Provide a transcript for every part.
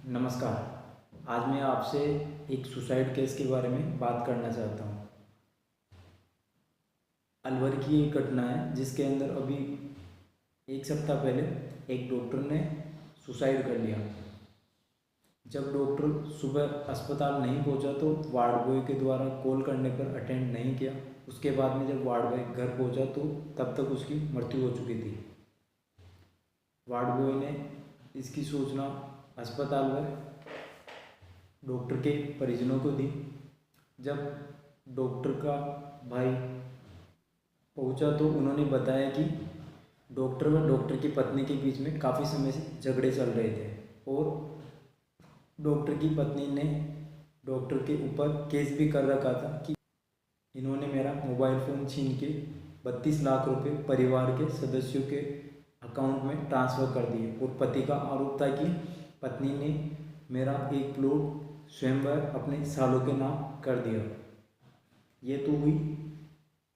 नमस्कार। आज मैं आपसे एक सुसाइड केस के बारे में बात करना चाहता हूँ। अलवर की एक घटना है जिसके अंदर अभी एक सप्ताह पहले एक डॉक्टर ने सुसाइड कर लिया। जब डॉक्टर सुबह अस्पताल नहीं पहुंचा तो वार्ड बॉय के द्वारा कॉल करने पर अटेंड नहीं किया। उसके बाद में जब वार्ड बॉय घर पहुंचा तो तब तक उसकी मृत्यु हो चुकी थी। वार्ड बॉय ने इसकी सूचना अस्पताल में डॉक्टर के परिजनों को दी। जब डॉक्टर का भाई पहुंचा तो उन्होंने बताया कि डॉक्टर व डॉक्टर की पत्नी के बीच में काफ़ी समय से झगड़े चल रहे थे और डॉक्टर की पत्नी ने डॉक्टर के ऊपर केस भी कर रखा था कि इन्होंने मेरा मोबाइल फ़ोन छीन के 32 लाख रुपए परिवार के सदस्यों के अकाउंट में ट्रांसफ़र कर दिए। और पति का आरोप था कि पत्नी ने मेरा एक प्लॉट स्वयंवर अपने सालों के नाम कर दिया। ये तो हुई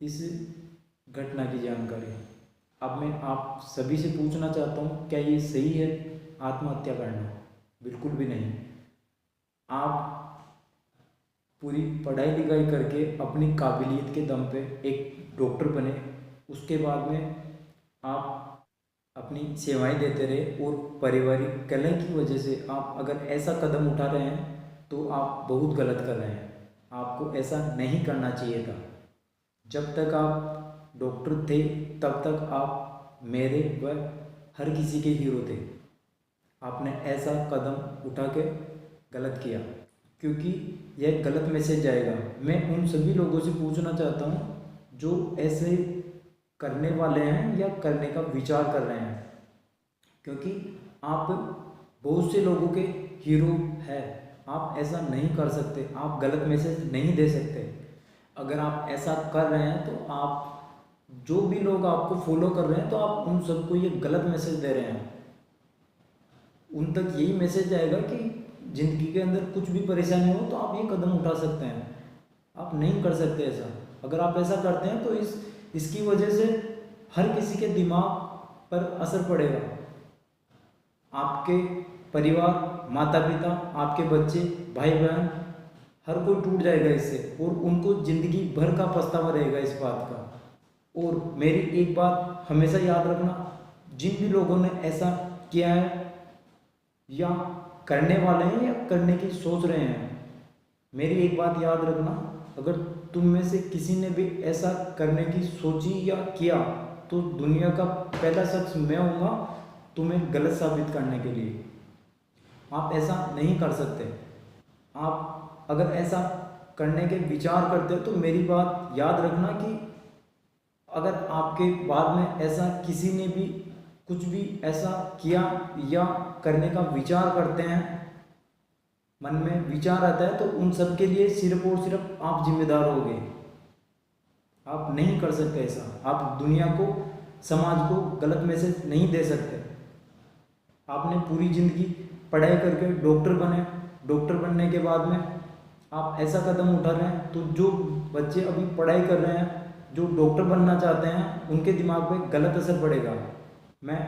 इस घटना की जानकारी। अब मैं आप सभी से पूछना चाहता हूँ, क्या ये सही है आत्महत्या करना? बिल्कुल भी नहीं। आप पूरी पढ़ाई लिखाई करके अपनी काबिलियत के दम पे एक डॉक्टर बने, उसके बाद में आप अपनी सेवाएं देते रहे और पारिवारिक कलह की वजह से आप अगर ऐसा कदम उठा रहे हैं तो आप बहुत गलत कर रहे हैं। आपको ऐसा नहीं करना चाहिए था। जब तक आप डॉक्टर थे तब तक आप मेरे व हर किसी के हीरो थे। आपने ऐसा कदम उठा के गलत किया, क्योंकि यह गलत मैसेज जाएगा। मैं उन सभी लोगों से पूछना चाहता हूँ जो ऐसे करने वाले हैं या करने का विचार कर रहे हैं, क्योंकि आप बहुत से लोगों के हीरो हैं। आप ऐसा नहीं कर सकते, आप गलत मैसेज नहीं दे सकते। अगर आप ऐसा कर रहे हैं तो आप जो भी लोग आपको फॉलो कर रहे हैं तो आप उन सबको ये गलत मैसेज दे रहे हैं। उन तक यही मैसेज जाएगा कि ज़िंदगी के अंदर कुछ भी परेशानी हो तो आप ये कदम उठा सकते हैं। आप नहीं कर सकते ऐसा। अगर आप ऐसा करते हैं तो इसकी वजह से हर किसी के दिमाग पर असर पड़ेगा। आपके परिवार, माता पिता, आपके बच्चे, भाई बहन, हर कोई टूट जाएगा इससे और उनको ज़िंदगी भर का पछतावा रहेगा इस बात का। और मेरी एक बात हमेशा याद रखना, जिन भी लोगों ने ऐसा किया है या करने वाले हैं या करने की सोच रहे हैं, मेरी एक बात याद रखना, अगर तुम में से किसी ने भी ऐसा करने की सोची या किया तो दुनिया का पहला शख्स मैं होऊंगा तुम्हें गलत साबित करने के लिए। आप ऐसा नहीं कर सकते। आप अगर ऐसा करने के विचार करते हो तो मेरी बात याद रखना कि अगर आपके बाद में ऐसा किसी ने भी कुछ भी ऐसा किया या करने का विचार करते हैं, मन में विचार आता है, तो उन सब के लिए सिर्फ और सिर्फ आप जिम्मेदार होगे। आप नहीं कर सकते ऐसा। आप दुनिया को, समाज को गलत मैसेज नहीं दे सकते। आपने पूरी ज़िंदगी पढ़ाई करके डॉक्टर बने, डॉक्टर बनने के बाद में आप ऐसा कदम उठा रहे हैं तो जो बच्चे अभी पढ़ाई कर रहे हैं, जो डॉक्टर बनना चाहते हैं, उनके दिमाग पे गलत असर पड़ेगा। मैं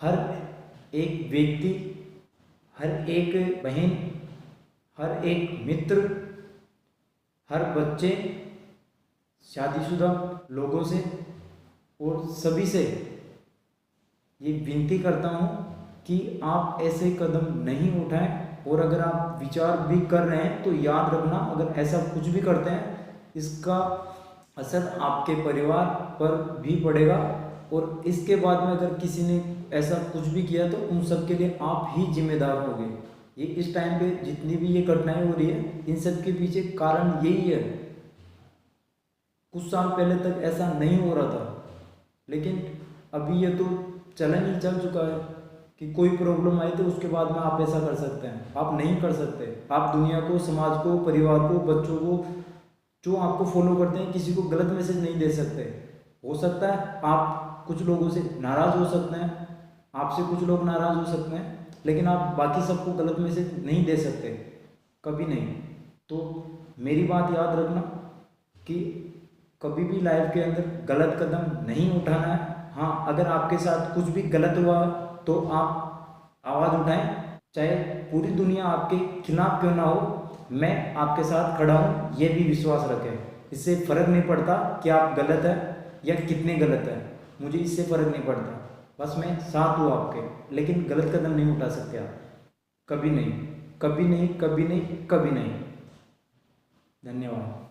हर एक व्यक्ति, हर एक बहन, हर एक मित्र, हर बच्चे, शादीशुदा लोगों से और सभी से ये विनती करता हूँ कि आप ऐसे कदम नहीं उठाएं। और अगर आप विचार भी कर रहे हैं तो याद रखना, अगर ऐसा कुछ भी करते हैं इसका असर आपके परिवार पर भी पड़ेगा। और इसके बाद में अगर किसी ने ऐसा कुछ भी किया तो उन सब के लिए आप ही जिम्मेदार होंगे। ये इस टाइम पे जितनी भी ये घटनाएं हो रही है, इन सब के पीछे कारण यही है। कुछ साल पहले तक ऐसा नहीं हो रहा था, लेकिन अभी ये तो चलन ही चल चुका है कि कोई प्रॉब्लम आई तो उसके बाद में आप ऐसा कर सकते हैं। आप नहीं कर सकते। आप दुनिया को, समाज को, परिवार को, बच्चों को, जो आपको फॉलो करते हैं, किसी को गलत मैसेज नहीं दे सकते। हो सकता है आप कुछ लोगों से नाराज़ हो सकते हैं, आपसे कुछ लोग नाराज़ हो सकते हैं, लेकिन आप बाकी सबको गलत मैसेज नहीं दे सकते, कभी नहीं। तो मेरी बात याद रखना कि कभी भी लाइफ के अंदर गलत कदम नहीं उठाना है। हाँ, अगर आपके साथ कुछ भी गलत हुआ तो आप आवाज़ उठाएं, चाहे पूरी दुनिया आपके खिलाफ क्यों ना हो, मैं आपके साथ खड़ा हूँ, ये भी विश्वास रखें। इससे फ़र्क नहीं पड़ता कि आप गलत हैं या कितने गलत हैं, मुझे इससे फ़र्क नहीं पड़ता। बस मैं साथ हूँ आपके, लेकिन गलत कदम नहीं उठा सकते आप, कभी नहीं, कभी नहीं, कभी नहीं, कभी नहीं। धन्यवाद।